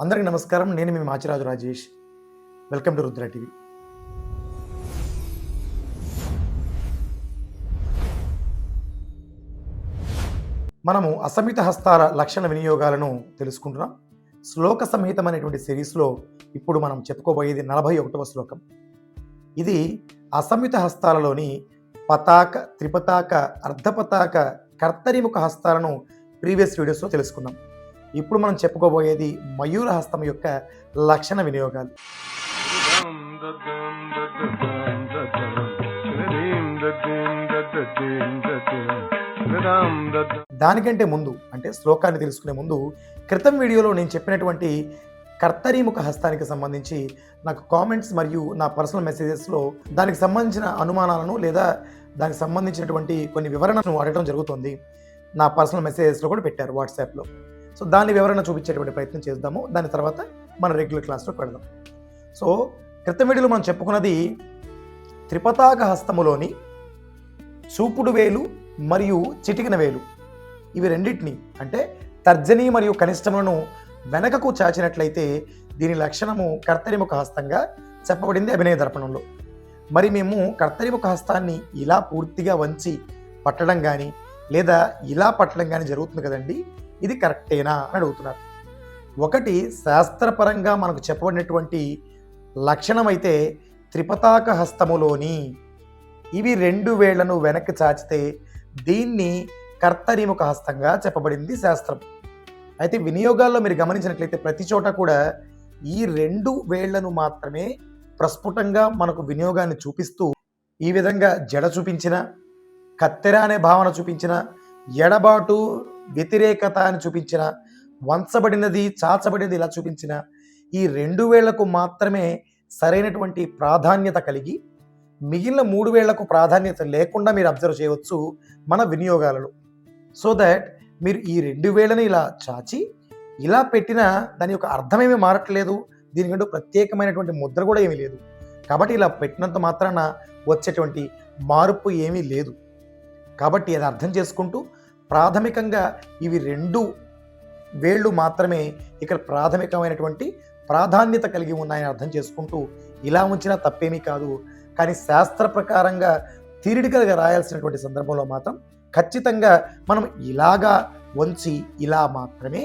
అందరికీ నమస్కారం. నేను మీ Machiraju Rajesh. Welcome to Rudra TV. మనము అసమిత హస్తాల లక్షణ వినియోగాలను తెలుసుకుంటున్నాం. శ్లోక సంహితం అనేటువంటి సిరీస్లో ఇప్పుడు మనం చెప్పుకోబోయేది 41వ శ్లోకం. ఇది అసమిత హస్తాలలోని పతాక, త్రిపతాక, అర్ధపతాక, కర్తరిముఖ హస్తాలను ప్రీవియస్ వీడియోస్లో తెలుసుకున్నాం. ఇప్పుడు మనం చెప్పుకోబోయేది మయూర హస్తం యొక్క లక్షణ వినియోగాలు. దానికంటే ముందు అంటే శ్లోకాన్ని తెలుసుకునే ముందు క్రితం వీడియోలో నేను చెప్పినటువంటి కర్తరిముఖ హస్తానికి సంబంధించి నాకు కామెంట్స్ మరియు నా పర్సనల్ మెసేజెస్లో దానికి సంబంధించిన అనుమానాలను లేదా దానికి సంబంధించినటువంటి కొన్ని వివరణను అడగడం జరుగుతుంది. నా పర్సనల్ మెసేజెస్లో కూడా పెట్టారు వాట్సాప్లో. సో దాని వివరణ చూపించేటువంటి ప్రయత్నం చేద్దాము. దాని తర్వాత మన రెగ్యులర్ క్లాస్లోకి వెళదాం. సో క్రితం వీడియోలో మనం చెప్పుకున్నది త్రిపతాక హస్తములోని చూపుడు వేలు మరియు చిటికిన వేలు, ఇవి రెండింటిని అంటే తర్జని మరియు కనిష్టములను వెనకకు చాచినట్లయితే దీని లక్షణము కర్తరిముఖ హస్తంగా చెప్పబడింది అభినయ దర్పణంలో. మరి మేము కర్తరిముఖ హస్తాన్ని ఇలా పూర్తిగా వంచి పట్టడం కానీ లేదా ఇలా పట్టడం కానీ జరుగుతుంది కదండి, ఇది కరెక్టేనా అని అడుగుతున్నారు. ఒకటి శాస్త్రపరంగా మనకు చెప్పబడినటువంటి లక్షణం అయితే త్రిపతాక హస్తములోని ఇవి రెండు వేళ్లను వెనక్కి చాచితే దీన్ని కర్తరిముఖ హస్తంగా చెప్పబడింది శాస్త్రం. అయితే వినియోగాల్లో మీరు గమనించినట్లయితే ప్రతి చోట కూడా ఈ రెండు వేళ్లను మాత్రమే ప్రస్ఫుటంగా మనకు వినియోగాన్ని చూపిస్తూ ఈ విధంగా జడ చూపించిన, కత్తెర అనే భావన చూపించిన, ఎడబాటు వ్యతిరేకత అని చూపించిన, వంచబడినది చాచబడినది ఇలా చూపించిన ఈ రెండు వేళ్లకు మాత్రమే సరైనటువంటి ప్రాధాన్యత కలిగి మిగిలిన మూడు వేళ్లకు ప్రాధాన్యత లేకుండా మీరు అబ్జర్వ్ చేయవచ్చు మన వినియోగాలలో. సో దట్ మీరు ఈ రెండు వేళ్ళని ఇలా చాచి ఇలా పెట్టినా దాని యొక్క అర్థమేమీ మారట్లేదు, దీనికంటూ ప్రత్యేకమైనటువంటి ముద్ర కూడా ఏమీ లేదు. కాబట్టి ఇలా పెట్టినంత మాత్రాన వచ్చేటువంటి మార్పు ఏమీ లేదు. కాబట్టి అది అర్థం చేసుకుంటూ ప్రాథమికంగా ఇవి రెండు వేళ్ళు మాత్రమే ఇక్కడ ప్రాథమికమైనటువంటి ప్రాధాన్యత కలిగి ఉన్నాయని అర్థం చేసుకుంటూ ఇలా ఉంచినా తప్పేమీ కాదు. కానీ శాస్త్ర ప్రకారంగా థియరిటికల్గా రాయాల్సినటువంటి సందర్భంలో మాత్రం ఖచ్చితంగా మనం ఇలాగా వంచి ఇలా మాత్రమే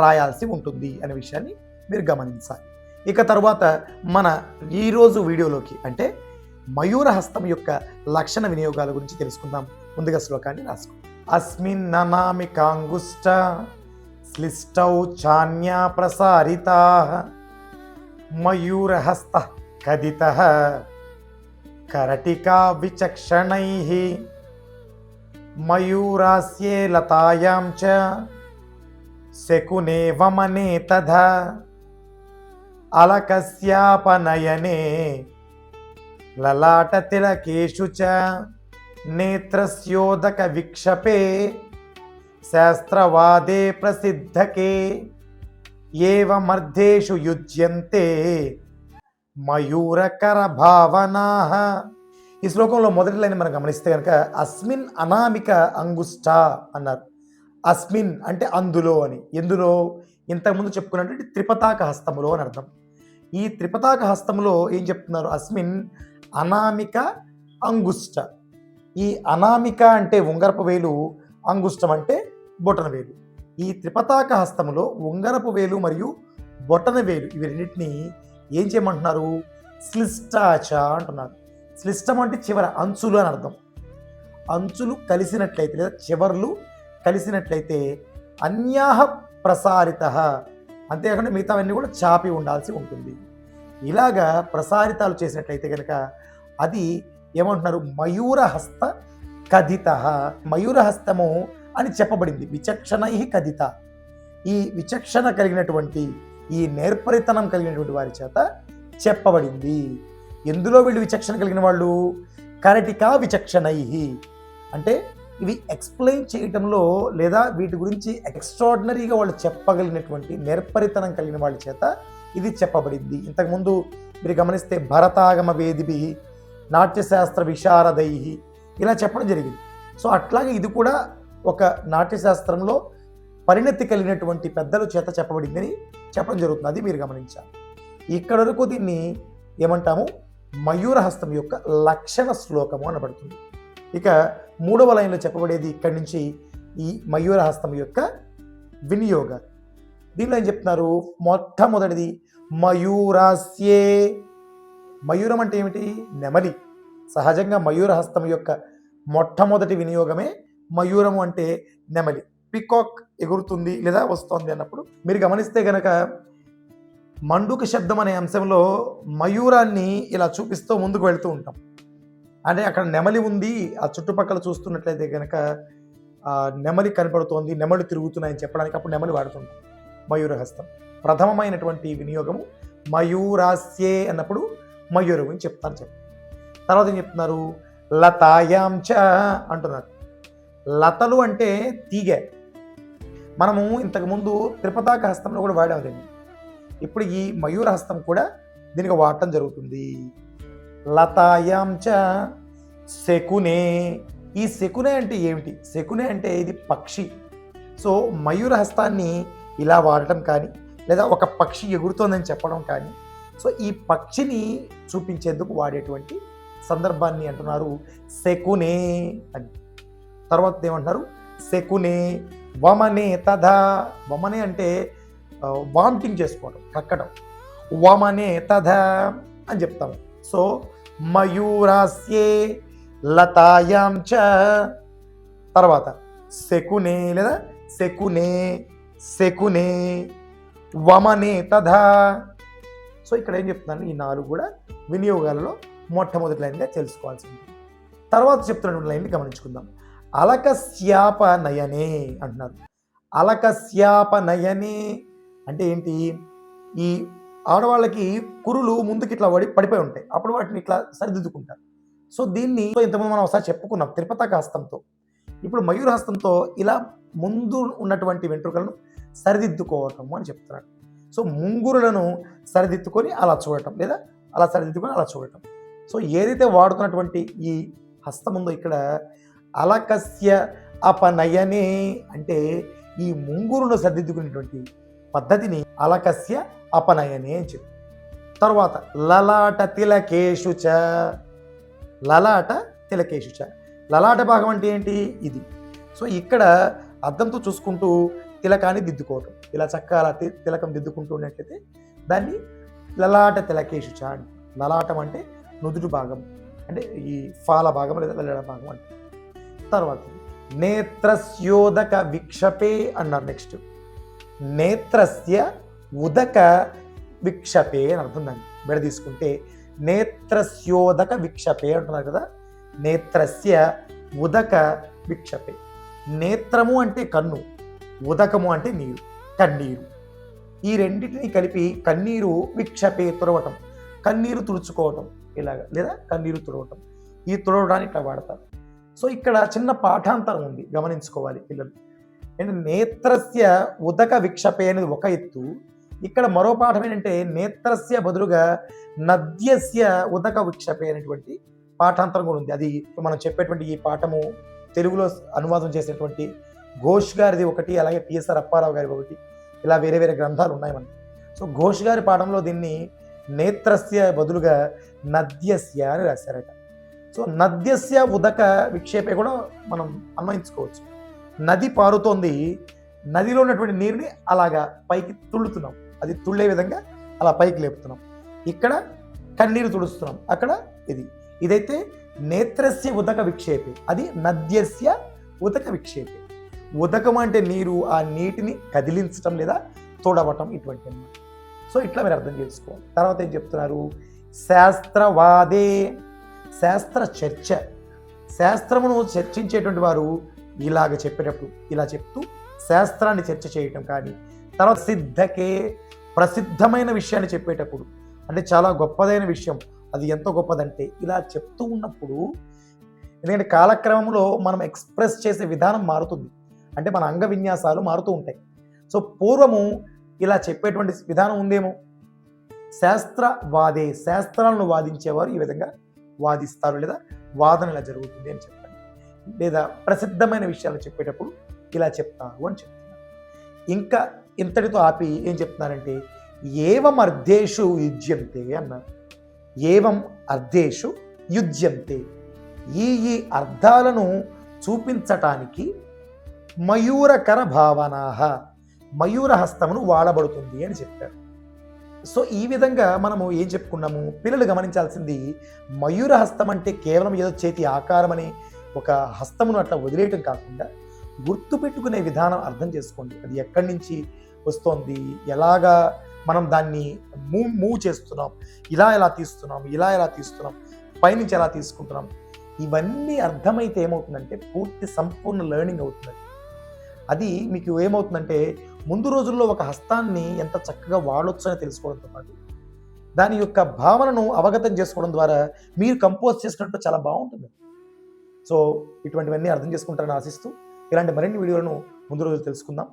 రాయాల్సి ఉంటుంది అనే విషయాన్ని మీరు గమనించాలి. ఇక తర్వాత మన ఈరోజు వీడియోలోకి అంటే మయూర హస్తం యొక్క లక్షణ వినియోగాల గురించి తెలుసుకుందాం. ముందుగా శ్లోకాన్ని రాసుకుందాం. అస్మిన్ అనామికాంగుష్ట శ్లిష్టౌ చాన్యా ప్రసారితా మయూరహస్త కదితః కరటికా విచక్షణైః మయూరాస్యే లతాయాం చ శకునే వమనే తథా అలకస్యాపనయనే లలాట తిలకేషు చ నేత్రస్యోదక విక్షపే శాస్త్రవాదే ప్రసిద్ధకే ఏవమర్ధేషు యుజ్యంతే మయూరకర భావనాః. ఈ శ్లోకంలో మొదటి లైన్ మనం గమనిస్తే కనుక అస్మిన్ అనామిక అంగుష్ట అన్నారు. అస్మిన్ అంటే అందులో అని, ఎందులో ఇంతకుముందు చెప్పుకున్నటువంటి త్రిపతాక హస్తములో అని అర్థం. ఈ త్రిపతాక హస్తములో ఏం చెప్తున్నారు? అస్మిన్ అనామిక అంగుష్ట. ఈ అనామిక అంటే ఉంగరపు వేలు, అంగుష్టం అంటే బొటన వేలు. ఈ త్రిపతాక హస్తములో ఉంగరపు వేలు మరియు బొటన వేలు ఇవి రెండింటిని ఏం చేయమంటున్నారు? శ్లిష్టాచ అంటున్నారు. శ్లిష్టం అంటే చివర, అంచులు అని అర్థం. అంచులు కలిసినట్లయితే లేదా చివర్లు కలిసినట్లయితే అన్యాహ ప్రసారిత, అంతేకాకుండా మిగతావన్నీ కూడా చాపి ఉండాల్సి ఉంటుంది. ఇలాగా ప్రసారితాలు చేసినట్లయితే కనుక అది ఏమంటున్నారు? మయూరహస్త కథిత. మయూరహస్తము అని చెప్పబడింది. విచక్షణై కథిత. ఈ విచక్షణ కలిగినటువంటి, ఈ నేర్పరితనం కలిగినటువంటి వారి చేత చెప్పబడింది. ఎందులో వీళ్ళు విచక్షణ కలిగిన వాళ్ళు? కరటికా విచక్షణై అంటే ఇవి ఎక్స్ప్లెయిన్ చేయటంలో లేదా వీటి గురించి ఎక్స్ట్రాడినరీగా వాళ్ళు చెప్పగలిగినటువంటి నేర్పరితనం కలిగిన వాళ్ళ చేత ఇది చెప్పబడింది. ఇంతకుముందు మీరు గమనిస్తే భరతాగమ వేదిభి, నాట్యశాస్త్ర విశారదై ఇలా చెప్పడం జరిగింది. సో అట్లాగే ఇది కూడా ఒక నాట్యశాస్త్రంలో పరిణతి కలిగినటువంటి పెద్దల చేత చెప్పబడిందని చెప్పడం జరుగుతుంది. అది మీరు గమనించాలి. ఇక్కడ వరకు దీన్ని ఏమంటాము, మయూరహస్తం యొక్క లక్షణ శ్లోకము అనబడుతుంది. ఇక 3వ లైన్లో చెప్పబడేది ఇక్కడి నుంచి ఈ మయూరహస్తం యొక్క వినియోగాలు. దీనిలో ఏం చెప్తున్నారు, మొట్టమొదటిది మయూరాస్యే. మయూరం అంటే ఏమిటి, నెమలి. సహజంగా మయూరహస్తం యొక్క మొట్టమొదటి వినియోగమే మయూరము అంటే నెమలి. పికాక్ ఎగురుతుంది లేదా వస్తుంది అన్నప్పుడు మీరు గమనిస్తే గనక మండుక శబ్దం అనే అంశంలో మయూరాన్ని ఇలా చూపిస్తూ ముందుకు వెళ్తూ ఉంటాం. అంటే అక్కడ నెమలి ఉంది, ఆ చుట్టుపక్కల చూస్తున్నట్లయితే కనుక నెమలి కనపడుతోంది, నెమలి తిరుగుతున్నాయని చెప్పడానికి అప్పుడు నెమలి వాడుతుంటాం. మయూరహస్తం ప్రథమమైనటువంటి వినియోగము మయూరాస్యే అన్నప్పుడు మయూరం అని చెప్తాను. తర్వాత ఏం చెప్తున్నారు, లతాయాంచ అంటున్నారు. లతలు అంటే తీగ. మనము ఇంతకుముందు త్రిపతాక హస్తంలో కూడా వాడాము దీన్ని. ఇప్పుడు ఈ మయూరహస్తం కూడా దీనికి వాడటం జరుగుతుంది. లతాయాంచ శకునే. ఈ శకునే అంటే ఏమిటి, శకునే అంటే ఇది పక్షి. సో మయూరహస్తాన్ని ఇలా వాడటం కానీ లేదా ఒక పక్షి ఎగురుతోందని చెప్పడం కానీ, సో ఈ పక్షిని చూపించేందుకు వాడేటువంటి సందర్భాన్ని అంటున్నారు శకునే అని. తర్వాత ఏమంటున్నారు, శకునే వమనే తథా. వమనే అంటే వామిటింగ్ చేసుకోవడం, కక్కడం. వమనే తథా అని చెప్తాము. సో మయూరాస్యే లతాయాం చ. తర్వాత శకునే లేదా శకునే శకునే వమనే తథా. సో ఇక్కడ ఏం చెప్తున్నాను, ఈ 4 కూడా వినియోగాలలో మొట్టమొదటి లైన్గా తెలుసుకోవాల్సింది. తర్వాత చెప్తున్నటువంటి లైన్ని గమనించుకుందాం. అలకస్యాప నయనే అంటున్నారు. అలకస్యాప నయనే అంటే ఏంటి, ఈ ఆడవాళ్ళకి కురులు ముందుకి ఇట్లా పడిపోయి ఉంటాయి, అప్పుడు వాటిని ఇట్లా సరిదిద్దుకుంటారు. సో దీన్ని ఇంతకుముందు మనం ఒకసారి చెప్పుకున్నాం త్రిపతాక హస్తంతో. ఇప్పుడు మయూరహస్తంతో ఇలా ముందు ఉన్నటువంటి వెంట్రుకలను సరిదిద్దుకోవటం అని చెప్తున్నారు. సో ముంగురులను సరిదిద్దుకొని అలా చూడటం లేదా అలా సరిదిద్దుకొని అలా చూడటం. సో ఏదైతే వాడుతున్నటువంటి ఈ హస్తం ఉందో ఇక్కడ అలకస్య అపనయనే అంటే ఈ ముంగురును సరిదిద్దుకునేటువంటి పద్ధతిని అలకస్య అపనయనే అని చెప్పి. తర్వాత లలాట తిలకేషు చ. లలాట తిలకేషు చ. లలాట భాగం అంటే ఏంటి, ఇది. సో ఇక్కడ అద్దంతో చూసుకుంటూ తిలకాన్ని దిద్దుకోవటం, ఇలా చక్కగా తిలకం దిద్దుకుంటూ ఉన్నట్లయితే దాన్ని లలాట తిలకేషు చ అని. లలాటం అంటే నుదుటి భాగం, అంటే ఈ ఫాల భాగం లేదా లలాట భాగం అంటే. తర్వాత నేత్రస్యోదక విక్షపే అన్నారు. నెక్స్ట్ నేత్రస్య ఉదక విక్షపే అని అర్థం. దాన్ని బెడ తీసుకుంటే నేత్రస్యోదక విక్షపే అంటున్నారు కదా. నేత్రస్య ఉదక విక్షపే. నేత్రము అంటే కన్ను, ఉదకము అంటే నీరు, కన్నీరు. ఈ రెండింటిని కలిపి కన్నీరు విక్షపే తుడవటం, కన్నీరు తుడుచుకోవటం ఇలాగా, లేదా కన్నీరు తుడవటం. ఈ తుడవడానికి ఇట్లా వాడతారు. సో ఇక్కడ చిన్న పాఠాంతరం ఉంది, గమనించుకోవాలి పిల్లలు. ఏంటంటే నేత్రస్య ఉదక విక్షపే అనేది ఒక ఎత్తు. ఇక్కడ మరో పాఠం ఏంటంటే నేత్రస్య బదులుగా నద్యస్య ఉదక విక్షపే అనేటువంటి పాఠాంతరం కూడా ఉంది. అది మనం చెప్పేటువంటి ఈ పాఠము తెలుగులో అనువాదం చేసేటువంటి ఘోష్ గారిది ఒకటి, అలాగే పిఎస్ఆర్ అప్పారావు గారి ఒకటి, ఇలా వేరే వేరే గ్రంథాలు ఉన్నాయి మనకి. సో ఘోష్ గారి పాఠంలో దీన్ని నేత్రస్య బదులుగా నద్యస్య అని రాశారట. సో నద్యస్య ఉదక విక్షేపే కూడా మనం అన్వయించుకోవచ్చు. నది పారుతోంది, నదిలో ఉన్నటువంటి నీరుని అలాగా పైకి తుళ్ళుతున్నాం, అది తుళ్ళే విధంగా అలా పైకి లేపుతున్నాం. ఇక్కడ కన్నీరు తుడుస్తున్నాం, అక్కడ ఇదైతే నేత్రస్య ఉదక విక్షేపే, అది నద్యస్య ఉదక విక్షేపే. ఉదకం అంటే నీరు, ఆ నీటిని కదిలించటం లేదా తోడవటం ఇటువంటి అన్నమాట. సో ఇట్లా మీరు అర్థం చేసుకోవాలి. తర్వాత ఏం చెప్తున్నారు, శాస్త్రవాదే. శాస్త్ర చర్చ, శాస్త్రమును చర్చించేటువంటి వారు ఇలాగ చెప్పేటప్పుడు ఇలా చెప్తూ శాస్త్రాన్ని చర్చ చేయటం కానీ, తర్వాత సిద్ధకే ప్రసిద్ధమైన విషయాన్ని చెప్పేటప్పుడు, అంటే చాలా గొప్పదైన విషయం, అది ఎంత గొప్పదంటే ఇలా చెప్తూ ఉన్నప్పుడు, ఎందుకంటే కాలక్రమంలో మనం ఎక్స్ప్రెస్ చేసే విధానం మారుతుంది, అంటే మన అంగ విన్యాసాలు మారుతూ ఉంటాయి. సో పూర్వము ఇలా చెప్పేటువంటి విధానం ఉందేమో. శాస్త్రవాదే, శాస్త్రాలను వాదించేవారు ఈ విధంగా వాదిస్తారు, లేదా వాదన ఇలా జరుగుతుంది అని చెప్పండి. లేదా ప్రసిద్ధమైన విషయాలు చెప్పేటప్పుడు ఇలా చెప్తారు అని చెప్తున్నారు. ఇంకా ఇంతటితో ఆపి ఏం చెప్తున్నారంటే ఏవం అర్ధేషు యుజ్యంతే అన్నారు. ఏవం అర్ధేషు యుజ్యంతే, ఈ అర్థాలను చూపించటానికి మయూరకర భావనాహ, మయూర హస్తమును వాడబడుతుంది అని చెప్పారు. సో ఈ విధంగా మనము ఏం చెప్పుకున్నాము, పిల్లలు గమనించాల్సింది మయూర హస్తం అంటే కేవలం ఏదో చేతి ఆకారం అని ఒక హస్తమును అట్లా వదిలేయటం కాకుండా గుర్తుపెట్టుకునే విధానం అర్థం చేసుకోండి. అది ఎక్కడి నుంచి వస్తోంది, ఎలాగా మనం దాన్ని మూవ్ చేస్తున్నాం, ఎలా తీస్తున్నాం, పైనుంచి ఎలా తీసుకుంటున్నాం, ఇవన్నీ అర్థమైతే ఏమవుతుందంటే పూర్తి సంపూర్ణ లెర్నింగ్ అవుతుంది. అది మీకు ఏమవుతుందంటే ముందు రోజుల్లో ఒక హస్తాన్ని ఎంత చక్కగా వాడొచ్చు అని తెలుసుకోవడంతో పాటు దాని యొక్క భావనను అవగతం చేసుకోవడం ద్వారా మీరు కంపోజ్ చేసుకున్నట్టు చాలా బాగుంటుంది. సో ఇటువంటివన్నీ అర్థం చేసుకుంటారని ఆశిస్తూ ఇలాంటి మరిన్ని వీడియోలను ముందు రోజు తెలుసుకుందాం.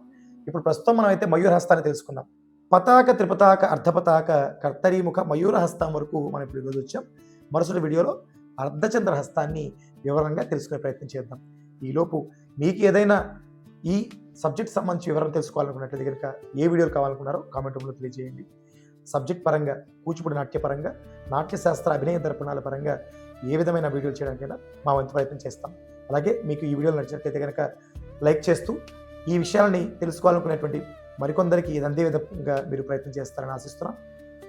ఇప్పుడు ప్రస్తుతం మనం అయితే మయూర హస్తాన్ని తెలుసుకుందాం. పతాక, త్రిపతాక, అర్ధపతాక, కర్తరీముఖ, మయూర హస్తం వరకు మనం ఇప్పుడు ఈరోజు వచ్చాం. మరుసటి వీడియోలో అర్ధచంద్ర హస్తాన్ని వివరంగా తెలుసుకునే ప్రయత్నం చేద్దాం. ఈలోపు మీకు ఏదైనా ఈ సబ్జెక్ట్ సంబంధించి వివరం తెలుసుకోవాలనుకున్నట్లయితే కనుక ఏ వీడియోలు కావాలనుకున్నారో కామెంట్ రూపంలో తెలియజేయండి. సబ్జెక్ట్ పరంగా, కూచిపూడి నాట్యపరంగా, నాట్యశాస్త్ర అభినయ దర్పణాల పరంగా ఏ విధమైన వీడియోలు చేయడానికైనా మా వంతు ప్రయత్నం చేస్తాం. అలాగే మీకు ఈ వీడియోలు నచ్చినట్లయితే కనుక లైక్ చేస్తూ ఈ విషయాలని తెలుసుకోవాలనుకునేటువంటి మరికొందరికి ఇది అందే విధంగా మీరు ప్రయత్నం చేస్తారని ఆశిస్తున్నాం.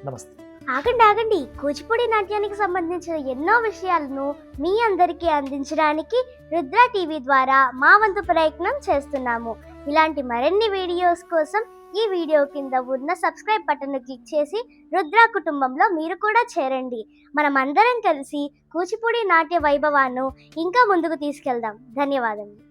నమస్తే. ఆగండి, కూచిపూడి నాట్యానికి సంబంధించిన ఎన్నో విషయాలను మీ అందరికీ అందించడానికి రుద్ర టీవీ ద్వారా మా వంతు ప్రయత్నం చేస్తున్నాము. ఇలాంటి మరిన్ని వీడియోస్ కోసం ఈ వీడియో కింద ఉన్న సబ్స్క్రైబ్ బటన్ క్లిక్ చేసి రుద్ర కుటుంబంలో మీరు కూడా చేరండి. మనం అందరం కలిసి కూచిపూడి నాట్య వైభవాన్ని ఇంకా ముందుకు తీసుకెళ్దాం. ధన్యవాదములు.